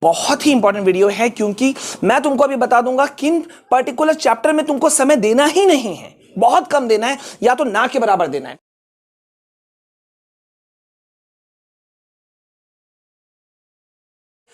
बहुत ही important video है क्योंकि मैं तुमको अभी बता दूंगा किन पर्टिकुलर चैप्टर में तुमको समय देना ही नहीं है, बहुत कम देना है या तो ना के बराबर देना है।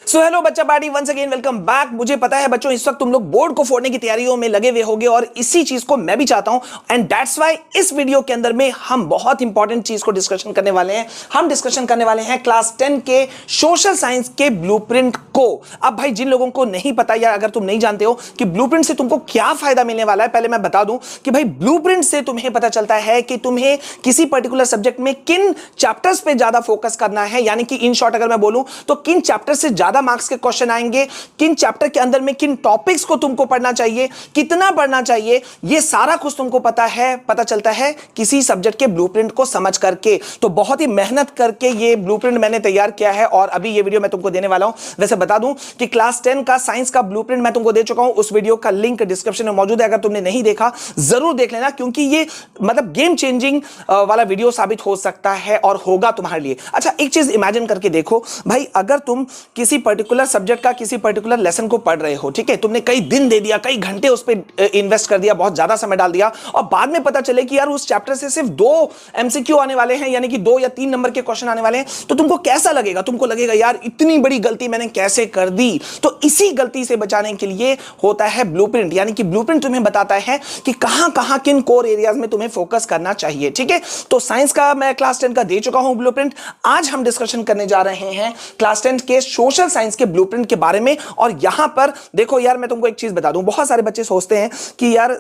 सो हेलो बच्चा party, once again welcome back. मुझे पता है बच्चों इस वक्त तुम लोग बोर्ड को फोड़ने की तैयारियों में लगे हुए होगे और इसी चीज को मैं भी चाहता हूं एंड दैट्स व्हाई इस वीडियो के अंदर में हम बहुत इंपॉर्टेंट चीज को डिस्कशन करने वाले हैं। हम डिस्कशन करने वाले हैं क्लास 10 के सोशल साइंस के ब्लूप्रिंट को। अब भाई जिन लोगों को नहीं पता या अगर तुम नहीं जानते हो कि ब्लूप्रिंट से तुमको क्या फायदा मिलने वाला है, पहले मैं बता दूं कि भाई ब्लूप्रिंट से तुम्हें पता चलता है कि तुम्हें किसी पर्टिकुलर सब्जेक्ट में किन चैप्टर्स पे ज्यादा फोकस करना है, यानी कि इन शॉर्ट अगर मैं बोलूं तो किन चैप्टर से ज्यादा मार्क्स के क्वेश्चन आएंगे, किन चैप्टर के अंदर में किन टॉपिक्स को तुमको पढ़ना चाहिए, कितना पढ़ना चाहिए, ये सारा कुछ तुमको पता चलता है किसी सब्जेक्ट के ब्लूप्रिंट को समझ करके। तो बहुत ही मेहनत करके ये ब्लूप्रिंट मैंने तैयार किया है और अभी ये वीडियो मैं तुमको देने वाला हूं। वैसे बता दूं कि क्लास 10 का साइंस का ब्लूप्रिंट मैं तुमको दे चुका हूं, उस वीडियो का लिंक डिस्क्रिप्शन में मौजूद है। अगर तुमने नहीं देखा जरूर देख लेना क्योंकि ये मतलब गेम चेंजिंग वाला वीडियो साबित हो सकता है और होगा तुम्हारे लिए। अच्छा, एक चीज इमेजिन करके देखो भाई, अगर तुम किसी पर्टिकुलर सब्जेक्ट का किसी पर्टिकुलर लेसन को पढ़ रहे हो, ठीक है, तुमने कई दिन दे दिया, कई घंटे उस पर इन्वेस्ट कर दिया, बहुत ज्यादा समय डाल दिया और बाद में पता चले कि यार उस चैप्टर से सिर्फ 2 एमसीक्यू आने वाले हैं, यानी कि 2 या 3 नंबर के क्वेश्चन आने वाले हैं, तो तुमको कैसा लगेगा? तुमको लगेगा यार इतनी बड़ी गलती मैंने कैसे कर दी। तो इसी गलती से बचाने के लिए होता है ब्लूप्रिंट, यानी कि ब्लूप्रिंट तुम्हें बताता है कि कहां कहां किन कोर एरियाज में तुम्हें फोकस करना चाहिए। ठीक है, तो साइंस का मैं क्लास 10 का दे चुका हूं ब्लूप्रिंट। आज हम डिस्कशन करने जा रहे हैं क्लास 10 के सोशल साइंस के ब्लूप्रिंट के बारे में। और यहां पर देखो यार, मैं तुमको एक चीज बता दूं, बहुत सारे बच्चे सोचते हैं कि यार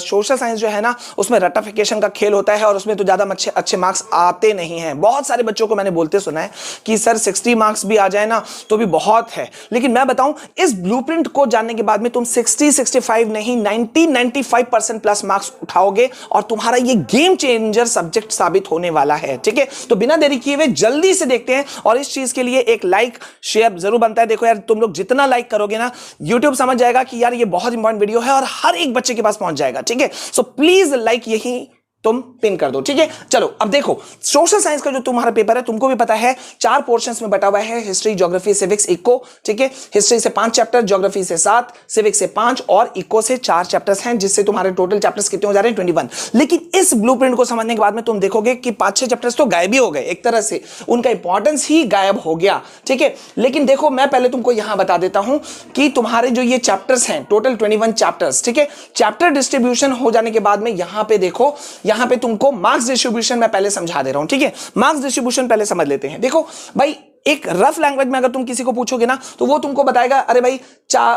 सोशल साइंस जो है ना उसमें रट्टाफिकेशन का खेल होता है और उसमें तो ज्यादा अच्छे मार्क्स आते नहीं हैं। बहुत सारे बच्चों को मैंने बोलते सुना है कि सर 60 मार्क्स भी आ जाए ना तो भी बहुत है। लेकिन मैं बताऊं, इस ब्लूप्रिंट को जानने के बाद में तुम 60-65 नहीं 90-95% प्लस मार्क्स उठाओगे और तुम्हारा ये गेम चेंजर सब्जेक्ट साबित होने वाला है। ठीक है, तो बिना देरी किए हुए जल्दी से देखते हैं और इस चीज के लिए एक लाइक शेयर जरूर बनता है। देखो यार, तुम लोग जितना लाइक करोगे ना YouTube समझ जाएगा कि यार ये बहुत इंपॉर्टेंट वीडियो है और हर एक बच्चे के पास पहुंच जाएगा। ठीक है, सो प्लीज लाइक यही तुम पिन कर दो। ठीक है, चलो अब देखो सोशल साइंस का जो तुम्हारा पेपर है तुमको भी पता है 4 पोर्शंस में बटा हुआ है, हिस्ट्री, ज्योग्राफी, सिविक्स, इको। ठीक है, हिस्ट्री से 5 चैप्टर, ज्योग्राफी से 7, सिविक्स से 5 और इको से 4 चैप्टर्स हैं, जिससे तुम्हारे टोटल चैप्टर्स कितने हो जा रहे हैं 21। लेकिन इस ब्लूप्रिंट को समझने के बाद में तुम देखोगे कि 5-6 चैप्टर्स तो गायब ही हो गए, एक तरह से उनका इंपॉर्टेंस ही गायब हो गया। ठीक है, लेकिन देखो मैं पहले तुमको यहां बता देता हूं कि तुम्हारे जो ये चैप्टर्स हैं टोटल 21 चैप्टर्स, ठीक है, चैप्टर डिस्ट्रीब्यूशन हो जाने के बाद में यहां पे देखो, यहां पे तुमको मार्क्स डिस्ट्रीब्यूशन मैं पहले समझा दे रहा हूं। ठीक है, मार्क्स डिस्ट्रीब्यूशन पहले समझ लेते हैं। देखो भाई, एक रफ लैंग्वेज में अगर तुम किसी को पूछोगे ना तो वो तुमको बताएगा अरे भाई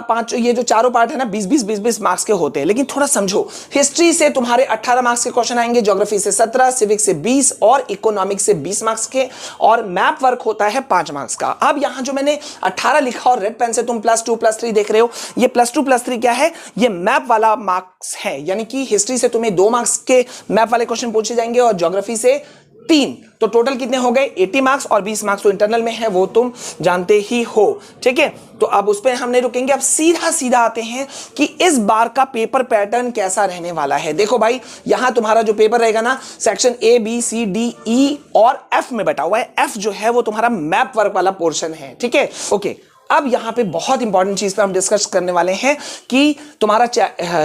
5 ये जो चारों पार्ट है ना 20-20 मार्क्स के होते हैं। लेकिन थोड़ा समझो, हिस्ट्री से तुम्हारे 18 मार्क्स के क्वेश्चन आएंगे, ज्योग्राफी से 17, सिविक्स से 20 और इकोनॉमिक्स से 20 मार्क्स के, और मैप वर्क होता है 5 मार्क्स का। अब यहां जो मैंने 18 लिखा और रेड पेन से तुम +2 +3 देख रहे हो, ये +2 +3 क्या है? ये मैप वाला मार्क्स है, यानी कि हिस्ट्री से तुम्हें 2 मार्क्स के मैप वाले क्वेश्चन पूछे जाएंगे और ज्योग्राफी से 3। तो टोटल कितने हो गए? 80 मार्क्स और 20 मार्क्स तो इंटरनल में है, वो तुम जानते ही हो। ठीक है, तो अब उस पर हम नहीं रुकेंगे, अब सीधा आते हैं कि इस बार का पेपर पैटर्न कैसा रहने वाला है। देखो भाई, यहां तुम्हारा जो पेपर रहेगा ना, section A B C D E और F में बटा हुआ है। F जो है वो तुम्हारा मैप वर्क वाला पोर्शन है। ठीक है, ओके। अब यहां पे बहुत इंपॉर्टेंट चीज पर हम डिस्कस करने वाले हैं कि तुम्हारा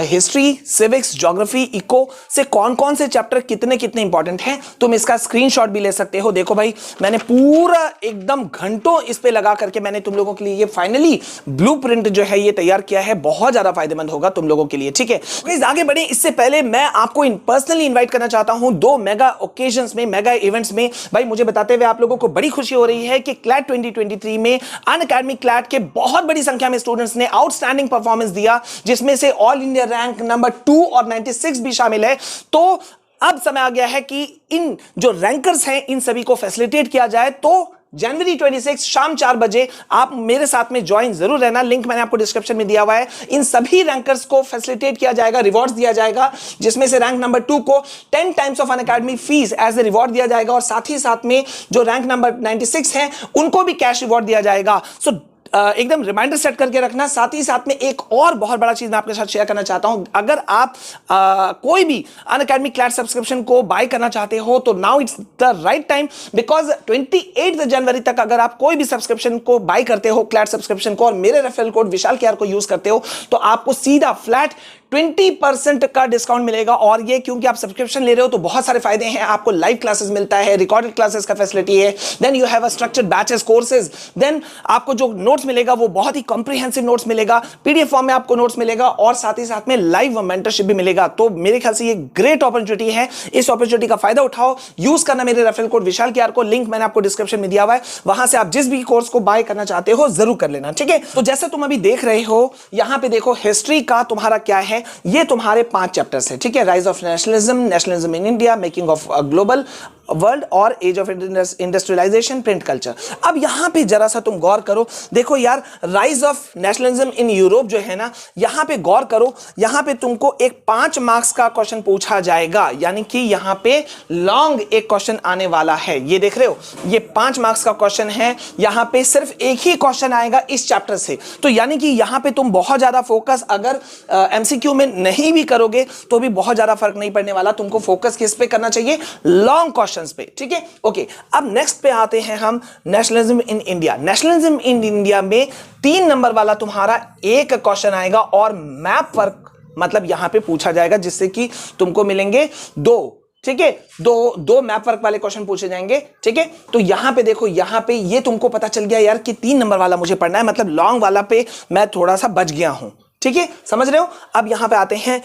हिस्ट्री, सिविक्स, ज्योग्राफी, इको से कौन कौन से चैप्टर कितने कितने इंपॉर्टेंट हैं। तुम इसका स्क्रीनशॉट भी ले सकते हो। देखो भाई, मैंने पूरा एकदम घंटों इस पे लगा करके मैंने तुम लोगों के लिए ये फाइनली ब्लूप्रिंट जो है ये तैयार किया है। बहुत ज्यादा फायदेमंद होगा तुम लोगों के लिए। ठीक है, गाइस आगे बढ़े इससे पहले मैं आपको पर्सनली इन्वाइट करना चाहता हूं 2 मेगा ओकेजन्स में, मेगा इवेंट्स में। भाई मुझे बताते हुए आप लोगों को बड़ी खुशी हो रही है कि क्लैट 2023 में अनअकैडमी के बहुत बड़ी संख्या में स्टूडेंट्स ने आउटस्टैंडिंग परफॉर्मेंस दिया, जिसमें से ऑल इंडिया रैंक नंबर 2 और 96 भी शामिल है। तो अब समय आ गया है कि इन जो रैंकर्स हैं इन सभी को फैसिलिटेट किया जाए। तो जनवरी 26 शाम 4 बजे आप मेरे साथ में ज्वाइन जरूर रहना। लिंक मैंने आपको डिस्क्रिप्शन में दिया हुआ है। इन सभी रैंकर्स को फैसिलिटेट किया जाएगा, रिवॉर्ड्स दिया जाएगा, जिसमें से रैंक नंबर 2 को 10 times of Unacademy fees as a reward दिया जाएगा और साथ ही साथ में जो रैंक नंबर 96 है उनको भी कैश रिवॉर्ड दिया जाएगा। सो एकदम रिमाइंडर सेट करके रखना। साथ ही साथ में एक और बहुत बड़ा चीज मैं आपके साथ शेयर करना चाहता हूं, अगर आप कोई भी अनअकैडमी क्लैट सब्सक्रिप्शन को बाय करना चाहते हो तो now it's the right time, because 28 जनवरी तक अगर आप कोई भी सब्सक्रिप्शन को बाय करते हो, क्लैट सब्सक्रिप्शन को, और मेरे रेफरल कोड विशाल केआर को यूज करते हो, तो आपको सीधा फ्लैट 20% का डिस्काउंट मिलेगा। और ये क्योंकि आप सब्सक्रिप्शन ले रहे हो तो बहुत सारे फायदे हैं, आपको लाइव क्लासेस मिलता है, रिकॉर्डेड क्लासेस का फैसिलिटी है, then you have a structured batches courses, then आपको जो नोट्स मिलेगा वो बहुत ही कॉम्प्रिहेंसिव नोट्स मिलेगा, पीडीएफ फॉर्म में आपको नोट्स मिलेगा, और साथ ही साथ में लाइव मेंटरशिप भी मिलेगा। तो मेरे ख्याल से ये ग्रेट अपॉर्चुनिटी है, इस अपॉर्चुनिटी का फायदा उठाओ, यूज करना मेरे रेफरल कोड विशाल केआर को, लिंक मैंने आपको डिस्क्रिप्शन में दिया हुआ है, वहां से आप जिस भी कोर्स को बाय करना चाहते हो जरूर कर लेना, ठीक है। तो जैसे तुम अभी देख रहे हो, यहां पे देखो हिस्ट्री का तुम्हारा क्या है, ये तुम्हारे 5 चैप्टर्स है, ठीक है। Rise of nationalism, nationalism in India, making of global world और age of industrialisation, print culture. अब यहां पे जरा सा तुम गौर करो, देखो यार, rise of nationalism in Europe जो है ना, यहां पे गौर करो, यहां पे तुमको एक 5 मार्क्स का क्वेश्चन पूछा जाएगा, यानी कि यहां पे लॉन्ग एक क्वेश्चन आने वाला है। ये देख रहे हो, ये 5 मार्क्स का क्वेश्चन है, यहां पे सिर्फ एक ही क्वेश्चन आएगा इस चैप्टर से। तो यानी कि यहां पे तुम बहुत ज्यादा फोकस अगर एमसीक्यू में नहीं भी करोगे तो भी बहुत ज्यादा फर्क नहीं पड़ने वाला, तुमको फोकस किस पे करना चाहिए, लॉन्ग क्वेश्चंस पे, ठीक है। ओके, अब नेक्स्ट पे आते हैं हम, nationalism in India. Nationalism in India में 3 नंबर वाला तुम्हारा एक क्वेश्चन आएगा, और मैप वर्क मतलब यहां पे पूछा जाएगा, जिससे कि तुमको मिलेंगे 2, ठीक है, दो मैप वर्क वाले क्वेश्चन पूछे जाएंगे, ठीक है। तो यहां पे देखो, यहां पे ये तुमको पता चल गया यार कि 3 नंबर वाला मुझे पढ़ना है, मतलब लॉन्ग वाला पे मैं थोड़ा सा बच गया हूं, ठीक है, समझ रहे हो। अब यहां पे आते हैं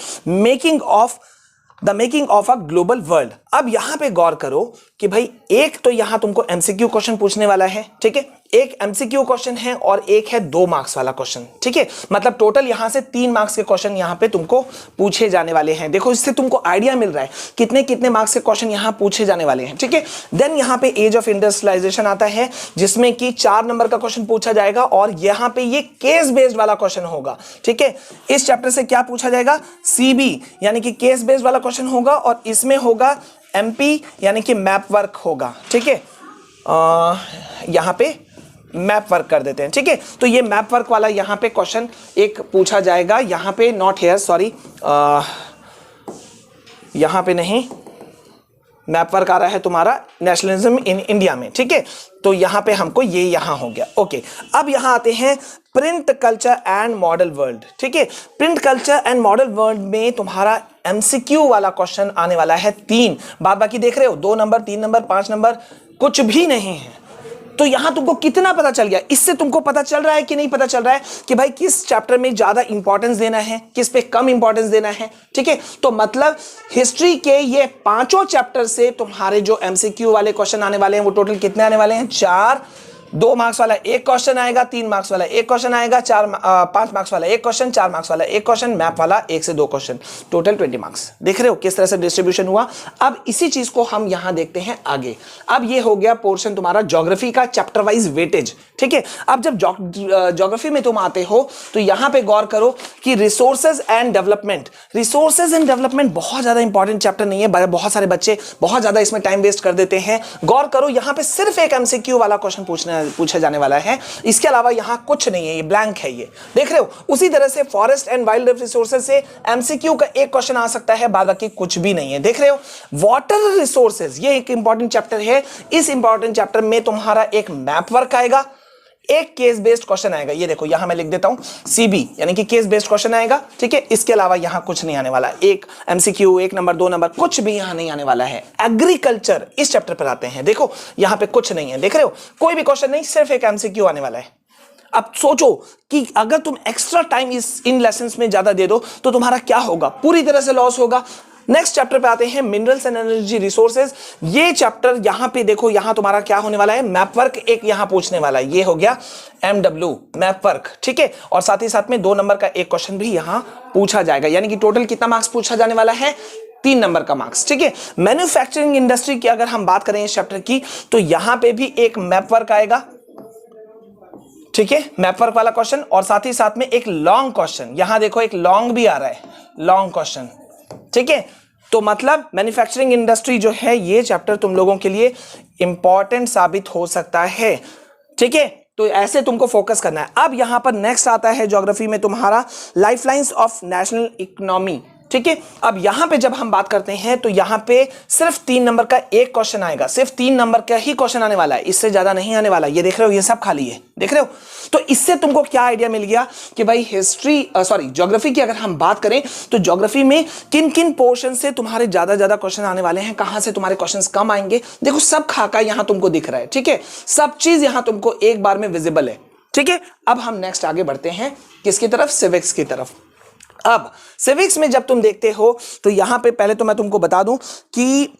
the making of a global world. अब यहां पे गौर करो कि भाई एक तो यहां तुमको एमसीक्यू क्वेश्चन पूछने वाला है, ठीक है, एक एमसीक्यू क्वेश्चन है और एक है 2 मार्क्स वाला क्वेश्चन, ठीक है। मतलब टोटल यहां से 3 मार्क्स के क्वेश्चन यहां पे तुमको पूछे जाने वाले हैं। देखो, इससे तुमको आइडिया मिल रहा है कितने कितने मार्क्स के क्वेश्चन यहां पूछे जाने वाले हैं, ठीक है। देन यहां पे एज ऑफ इंडस्ट्रियलाइजेशन आता है, जिसमें कि 4 नंबर का क्वेश्चन पूछा जाएगा, और यहां पे ये केस बेस्ड वाला क्वेश्चन होगा, ठीक है। इस चैप्टर से क्या पूछा जाएगा, सीबी यानी कि केस बेस्ड वाला क्वेश्चन होगा, और इसमें होगा एमपी यानी कि मैप वर्क होगा, ठीक है। यहां पे मैप वर्क कर देते हैं, ठीक है। तो ये मैप वर्क वाला यहां पे क्वेश्चन एक पूछा जाएगा, यहां पे नॉट हेयर, सॉरी, यहां पे नहीं, मैप वर्क आ रहा है तुम्हारा नेशनलिज्म इन इंडिया में, ठीक है। तो यहां पे हमको ये यहां हो गया, ओके। अब यहां आते हैं print culture and model world, ठीक है। Print culture and model world में तुम्हारा एमसीक्यू वाला क्वेश्चन आने वाला है 3, बाद बाकी देख रहे हो 2 नंबर, 3 नंबर, 5 नंबर कुछ भी नहीं है। तो यहां तुमको कितना पता चल गया, इससे तुमको पता चल रहा है कि नहीं पता चल रहा है कि भाई किस चैप्टर में ज्यादा इंपॉर्टेंस देना है, किस पे कम इंपॉर्टेंस देना है, ठीक है। तो मतलब हिस्ट्री के ये 5 चैप्टर से तुम्हारे जो एमसीक्यू वाले क्वेश्चन आने वाले हैं वो टोटल कितने आने वाले हैं, 4, 2 मार्क्स वाला एक क्वेश्चन आएगा, 3 मार्क्स वाला एक क्वेश्चन आएगा, 5 मार्क्स वाला एक क्वेश्चन, 4 मार्क्स वाला एक क्वेश्चन, मैप वाला 1 से 2 क्वेश्चन, टोटल 20 मार्क्स। देख रहे हो किस तरह से डिस्ट्रीब्यूशन हुआ। अब इसी चीज को हम यहां देखते हैं आगे। अब ये हो गया पोर्शन तुम्हारा ज्योग्राफी का, चैप्टर वाइज वेटेज, ठीक है। अब जब ज्योग्राफी में तुम आते हो तो यहां पे गौर करो कि resources and development, resources and development बहुत ज्यादा इंपॉर्टेंट चैप्टर नहीं है, बहुत सारे बच्चे बहुत ज्यादा इसमें टाइम वेस्ट कर देते हैं। गौर करो, यहां पे सिर्फ एक एमसीक्यू वाला क्वेश्चन पूछा जाने वाला है, इसके अलावा यहां कुछ नहीं है, ये ब्लैंक है, ये देख रहे हो। उसी तरह से forest and wild life resources से एमसीक्यू का एक क्वेश्चन आ सकता है, बाकी कुछ भी नहीं है, देख रहे हो। वाटर रिसोर्सेज ये एक इंपॉर्टेंट चैप्टर है, इस इंपॉर्टेंट चैप्टर में तुम्हारा एक मैप वर्क आएगा, एक केस बेस्ड क्वेश्चन आएगा, ये देखो यहां मैं लिख देता हूं सीबी यानी कि केस बेस्ड क्वेश्चन आएगा, ठीक है। इसके अलावा यहां कुछ नहीं आने वाला, एक एमसीक्यू, 1 नंबर, 2 नंबर, कुछ भी यहां नहीं आने वाला है। एग्रीकल्चर इस चैप्टर पर आते हैं, देखो यहां पे कुछ नहीं है, देख रहे हो, कोई भी क्वेश्चन नहीं, सिर्फ एक एमसीक्यू आने वाला है। अब सोचो कि अगर तुम एक्स्ट्रा टाइम इन लेसन्स में ज्यादा दे दो तो तुम्हारा क्या होगा, पूरी तरह से लॉस होगा। नेक्स्ट चैप्टर पे आते हैं मिनरल्स एंड एनर्जी रिसोर्सेज। ये चैप्टर यहां पे देखो, यहां तुम्हारा क्या होने वाला है, मैप वर्क एक यहां पूछने वाला है, ये हो गया एमडब्ल्यू मैप वर्क, ठीक है। और साथ ही साथ में 2 नंबर का एक क्वेश्चन भी यहां पूछा जाएगा, यानी कि टोटल कितना मार्क्स पूछा जाने वाला है, 3 नंबर का मार्क्स, ठीक है। मैन्युफैक्चरिंग इंडस्ट्री की अगर हम बात करें इस चैप्टर की, तो यहां पे भी एक मैप वर्क आएगा, ठीक है, मैप वर्क वाला क्वेश्चन, और साथ ही साथ में एक लॉन्ग क्वेश्चन, यहां देखो एक लॉन्ग भी आ रहा है, लॉन्ग क्वेश्चन, ठीक है। तो मतलब मैन्युफैक्चरिंग इंडस्ट्री जो है ये चैप्टर तुम लोगों के लिए इंपॉर्टेंट साबित हो सकता है, ठीक है। तो ऐसे तुमको फोकस करना है। अब यहां पर नेक्स्ट आता है ज्योग्राफी में तुम्हारा लाइफलाइंस ऑफ नेशनल इकोनॉमी, ठीक है। अब यहां पे जब हम बात करते हैं तो यहां पे सिर्फ 3 नंबर का एक क्वेश्चन आएगा, सिर्फ 3 नंबर का ही क्वेश्चन आने वाला है, इससे ज्यादा नहीं आने वाला। ये देख रहे हो, ये सब खाली है, देख रहे हो। तो इससे तुमको क्या आइडिया मिल गया कि भाई ज्योग्राफी की अगर हम बात करें तो ज्योग्राफी में किन किन पोर्शन से तुम्हारे ज्यादा क्वेश्चन आने वाले हैं, कहां से तुम्हारे क्वेश्चन कम आएंगे। देखो सब खाका यहां तुमको दिख रहा है, ठीक है, सब चीज यहां तुमको एक बार में विजिबल है, ठीक है। अब हम नेक्स्ट आगे बढ़ते हैं किसकी तरफ, सिविक्स की तरफ। अब सिविक्स में जब तुम देखते हो तो यहां पे पहले तो मैं तुमको बता दूं कि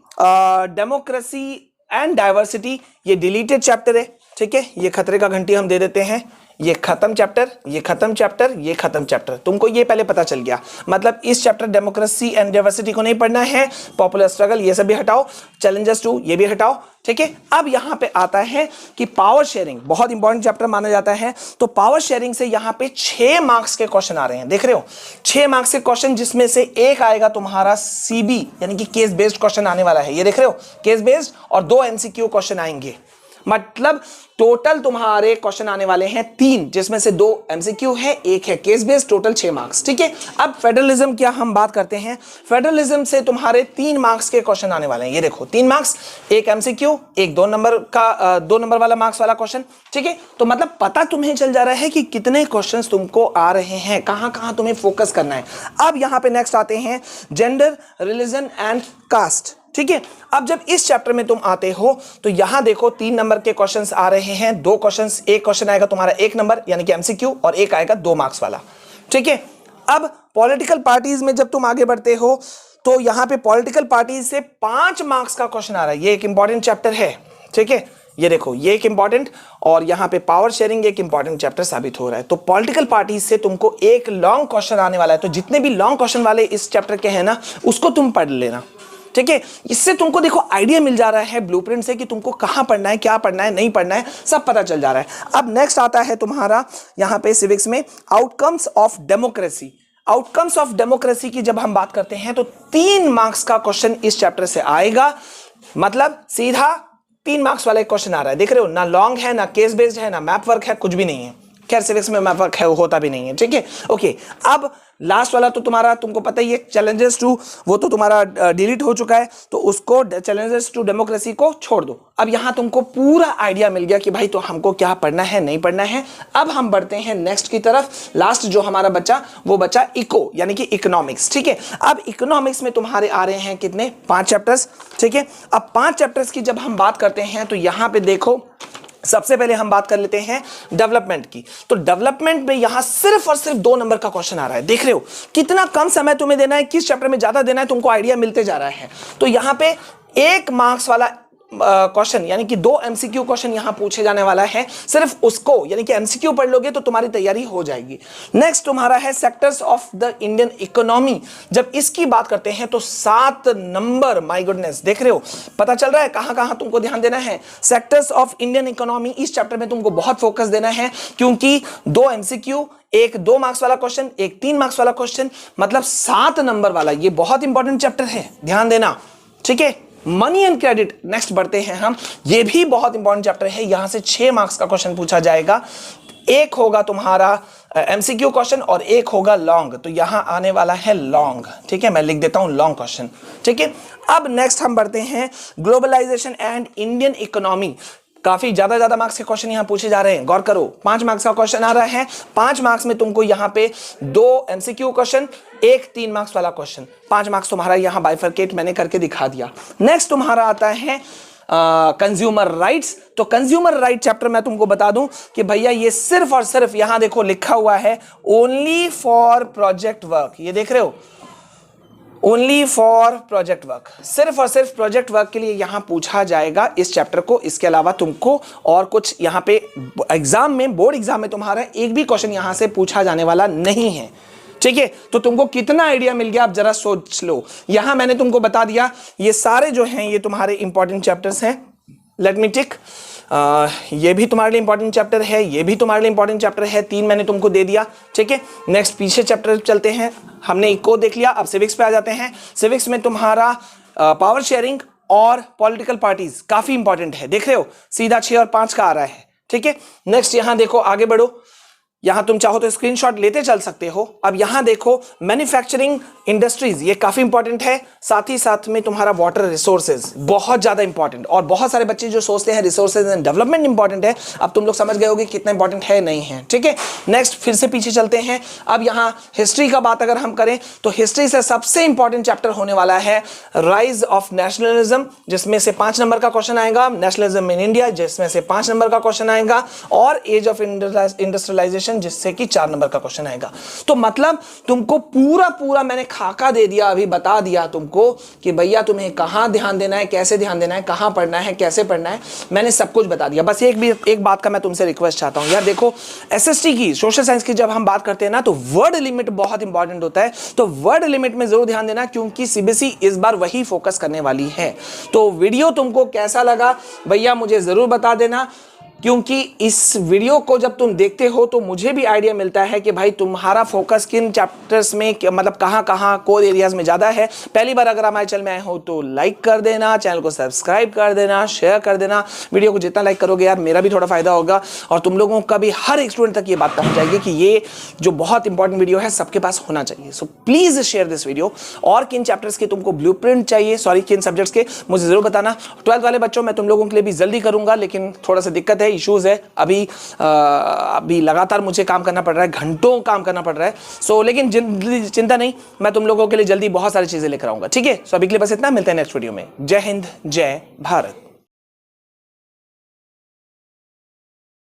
डेमोक्रेसी एंड डाइवर्सिटी ये डिलीटेड चैप्टर है, ठीक है। ये खतरे का घंटी हम दे देते हैं, ये खत्म चैप्टर, ये खत्म चैप्टर, ये खत्म चैप्टर, तुमको ये पहले पता चल गया। मतलब इस चैप्टर डेमोक्रेसी एंड डाइवर्सिटी को नहीं पढ़ना है, पॉपुलर स्ट्रगल ये सब भी हटाओ, चैलेंजेस 2 ये भी हटाओ, ठीक है। अब यहां पे आता है कि पावर शेयरिंग बहुत इंपॉर्टेंट चैप्टर माना जाता है। तो पावर शेयरिंग से यहां पे 6 मार्क्स के क्वेश्चन आ रहे हैं, देख रहे हो, 6 मार्क्स के क्वेश्चन, जिसमें से एक आएगा तुम्हारा सीबी यानी कि केस बेस्ड क्वेश्चन आने वाला है, ये देख रहे हो, केस बेस्ड, और 2 एमसीक्यू क्वेश्चन आएंगे। मतलब टोटल तुम्हारे क्वेश्चन आने वाले हैं 3, जिसमें से 2 एमसीक्यू है, एक है केस बेस्ड, टोटल 6 मार्क्स, ठीक है। अब फेडरलिज्म क्या हम बात करते हैं, फेडरलिज्म से तुम्हारे 3 मार्क्स के क्वेश्चन आने वाले हैं, ये देखो 3 मार्क्स, एक एमसीक्यू, एक 2 नंबर वाला मार्क्स वाला क्वेश्चन, ठीक है। तो मतलब पता तुम्हें चल जा रहा है कि कितने क्वेश्चन तुमको आ रहे हैं, कहां कहां तुम्हें फोकस करना है। अब यहां पे नेक्स्ट आते हैं जेंडर, रिलीजन एंड कास्ट, ठीक है। अब जब इस चैप्टर में तुम आते हो तो यहां देखो 3 नंबर के क्वेश्चंस आ रहे हैं, 2 क्वेश्चंस, एक क्वेश्चन आएगा तुम्हारा 1 नंबर यानी कि एमसीक्यू, और एक आएगा 2 मार्क्स वाला, ठीक है। अब पॉलिटिकल पार्टीज में जब तुम आगे बढ़ते हो तो यहां पे पॉलिटिकल पार्टीज से 5 मार्क्स का क्वेश्चन आ रहा है, ये एक इंपॉर्टेंट चैप्टर है, ठीक है। ये देखो ये एक इंपॉर्टेंट, और यहां पे पावर शेयरिंग एक इंपॉर्टेंट चैप्टर साबित हो रहा है। तो पॉलिटिकल पार्टीज से तुमको एक लॉन्ग क्वेश्चन आने वाला है, तो जितने भी लॉन्ग क्वेश्चन वाले इस चैप्टर के हैं ना, उसको तुम पढ़ लेना, ठीक है। इससे तुमको देखो आइडिया मिल जा रहा है ब्लूप्रिंट से कि तुमको कहां पढ़ना है, क्या पढ़ना है, नहीं पढ़ना है, सब पता चल जा रहा है। अब नेक्स्ट आता है तुम्हारा यहां पे सिविक्स में outcomes of democracy. Outcomes of democracy की जब हम बात करते हैं तो 3 मार्क्स का क्वेश्चन इस चैप्टर से आएगा, मतलब सीधा 3 मार्क्स वाला एक क्वेश्चन आ रहा है, देख रहे हो, ना लॉन्ग है, ना केस बेस्ड है, ना मैप वर्क है, कुछ भी नहीं है। खैर सिविक्स में मैप वर्क है, होता भी नहीं है, ठीक है, ओके। अब लास्ट वाला तो तुम्हारा तुमको पता ही है, चैलेंजेस टू, वो तो तुम्हारा डिलीट हो चुका है, तो उसको चैलेंजेस टू डेमोक्रेसी को छोड़ दो। अब यहां तुमको पूरा आइडिया मिल गया कि भाई तो हमको क्या पढ़ना है, नहीं पढ़ना है। अब हम बढ़ते हैं नेक्स्ट की तरफ, लास्ट जो हमारा बच्चा वो बच्चा इको यानी कि इकोनॉमिक्स, ठीक है। अब इकोनॉमिक्स में तुम्हारे आ रहे हैं कितने, 5 चैप्टर्स, ठीक है। अब 5 चैप्टर्स की जब हम बात करते हैं तो यहां पे देखो सबसे पहले हम बात कर लेते हैं डेवलपमेंट की। तो डेवलपमेंट में यहां सिर्फ और सिर्फ 2 नंबर का क्वेश्चन आ रहा है, देख रहे हो कितना कम समय तुम्हें देना है, किस चैप्टर में ज्यादा देना है, तुमको आइडिया मिलते जा रहा है। तो यहां पे 1 मार्क्स वाला क्वेश्चन यानी कि 2 एमसीक्यू क्वेश्चन यहां पूछे जाने वाला है, सिर्फ उसको यानी कि एमसीक्यू पढ़ लोगे तो तुम्हारी तैयारी हो जाएगी। नेक्स्ट तुम्हारा है sectors of the Indian economy. जब इसकी बात करते हैं तो 7 नंबर, माय गुडनेस, देख रहे हो, पता चल रहा है कहां कहां तुमको ध्यान देना है। सेक्टर्स ऑफ इंडियन इकोनॉमी इस चैप्टर में तुमको बहुत फोकस देना है, क्योंकि 2 एमसीक्यू, एक 2 मार्क्स वाला क्वेश्चन, एक 3 मार्क्स वाला क्वेश्चन, मतलब 7 नंबर वाला, ये बहुत इंपॉर्टेंट चैप्टर है, ध्यान देना, ठीक है। मनी एंड क्रेडिट नेक्स्ट बढ़ते हैं हम, ये भी बहुत इंपॉर्टेंट चैप्टर है, यहां से 6 मार्क्स का क्वेश्चन पूछा जाएगा, एक होगा तुम्हारा एमसीक्यू क्वेश्चन और एक होगा लॉन्ग, तो यहां आने वाला है लॉन्ग, ठीक है, मैं लिख देता हूं लॉन्ग क्वेश्चन, ठीक है। अब नेक्स्ट हम बढ़ते हैं ग्लोबलाइजेशन एंड इंडियन इकोनॉमी। काफी ज्यादा मार्क्स के क्वेश्चन यहां पूछे जा रहे हैं, गौर करो, 5 मार्क्स का क्वेश्चन आ रहा है, 5 मार्क्स में तुमको यहां पे 2 एमसीक्यू क्वेश्चन, एक 3 मार्क्स वाला क्वेश्चन, 5 मार्क्स तुम्हारा यहां बाइफरकेट मैंने करके दिखा दिया। नेक्स्ट तुम्हारा आता है कंज्यूमर राइट्स। तो कंज्यूमर राइट चैप्टर मैं तुमको बता दूं कि भैया ये सिर्फ और सिर्फ यहां देखो लिखा हुआ है ओनली फॉर प्रोजेक्ट वर्क, ये देख रहे हो, ओनली फॉर प्रोजेक्ट वर्क, सिर्फ और सिर्फ प्रोजेक्ट वर्क के लिए यहां पूछा जाएगा इस चैप्टर को। इसके अलावा तुमको और कुछ यहां पे एग्जाम में, बोर्ड एग्जाम में तुम्हारा एक भी क्वेश्चन यहां से पूछा जाने वाला नहीं है, ठीक है। तो तुमको कितना आइडिया मिल गया आप जरा सोच लो। यहां मैंने तुमको बता दिया ये सारे जो हैं ये तुम्हारे इंपॉर्टेंट चैप्टर्स हैं, लेट मी टिक, ये भी तुम्हारे लिए इंपॉर्टेंट चैप्टर है, ये भी तुम्हारे लिए इंपॉर्टेंट चैप्टर है, 3 मैंने तुमको दे दिया, ठीक है। नेक्स्ट पीछे चैप्टर चलते हैं, हमने इको देख लिया, अब सिविक्स पे आ जाते हैं। सिविक्स में तुम्हारा पावर शेयरिंग और पॉलिटिकल पार्टीज काफी इंपॉर्टेंट है, देख रहे हो, सीधा 6 और 5 का आ रहा है, ठीक है, नेक्स्ट यहां देखो, आगे बढ़ो, यहां तुम चाहो तो स्क्रीनशॉट लेते चल सकते हो। अब यहां देखो मैन्युफैक्चरिंग इंडस्ट्रीज, ये काफी इंपॉर्टेंट है। साथ ही साथ में तुम्हारा वाटर रिसोर्सेज बहुत ज्यादा इंपॉर्टेंट, और बहुत सारे बच्चे जो सोचते हैं रिसोर्सेज एंड डेवलपमेंट इंपॉर्टेंट है, अब तुम लोग समझ गए होगे कितना इंपॉर्टेंट है नहीं है। ठीक है, नेक्स्ट फिर से पीछे चलते हैं। अब यहां हिस्ट्री का बात अगर हम करें तो हिस्ट्री से सबसे इंपॉर्टेंट चैप्टर होने वाला है राइज ऑफ नेशनलिज्म, जिसमें से 5 नंबर का क्वेश्चन आएगा। नेशनलिज्म इन इंडिया, जिसमें से 5 नंबर का क्वेश्चन आएगा। और एज ऑफ इंडस्ट्रियलाइजेशन, जिससे कि 4 नंबर का क्वेश्चन आएगा। तो मतलब तुमको पूरा मैंने खाका दे दिया, अभी बता दिया तुमको कि भैया तुम्हें कहां ध्यान देना है, कैसे ध्यान देना है, कहां पढ़ना है, कैसे पढ़ना है, मैंने सब कुछ बता दिया। बस एक बात का मैं तुमसे रिक्वेस्ट चाहता हूं यार, देखो एसएसटी की, सोशल साइंस की जब हम बात करते हैं ना, तो वर्ड लिमिट बहुत इंपॉर्टेंट होता है। तो वर्ड लिमिट में जरूर ध्यान देना, क्योंकि सीबीएसई इस बार वही फोकस करने वाली है। तो वीडियो तुमको कैसा लगा भैया मुझे जरूर बता देना, क्योंकि इस वीडियो को जब तुम देखते हो तो मुझे भी आइडिया मिलता है कि भाई तुम्हारा फोकस किन चैप्टर्स में, मतलब कहां कोर एरियाज में ज़्यादा है। पहली बार अगर हमारे चैनल में आए हो तो लाइक कर देना, चैनल को सब्सक्राइब कर देना, शेयर कर देना। वीडियो को जितना लाइक करोगे यार मेरा भी थोड़ा फायदा होगा, और तुम लोगों का भी, हर एक स्टूडेंट तक ये बात पहुंच जाएगी कि ये जो बहुत इंपॉर्टेंट वीडियो है सबके पास होना चाहिए। So please share this video. और किन चैप्टर्स के तुमको ब्लूप्रिंट चाहिए, सॉरी किन सब्जेक्ट्स के, मुझे जरूर बताना। 12th वाले बच्चों मैं तुम लोगों के लिए भी जल्दी करूंगा, लेकिन थोड़ा सा दिक्कत है, इशूज़ है। अभी लगातार मुझे काम करना पड़ रहा है, घंटों काम करना पड़ रहा है। सो लेकिन चिंता नहीं, मैं तुम लोगों के लिए जल्दी बहुत सारी चीजें लेकर आऊंगा। ठीक है, सो अभी के लिए बस इतना, मिलते हैं नेक्स्ट वीडियो में। जय हिंद, जय भारत।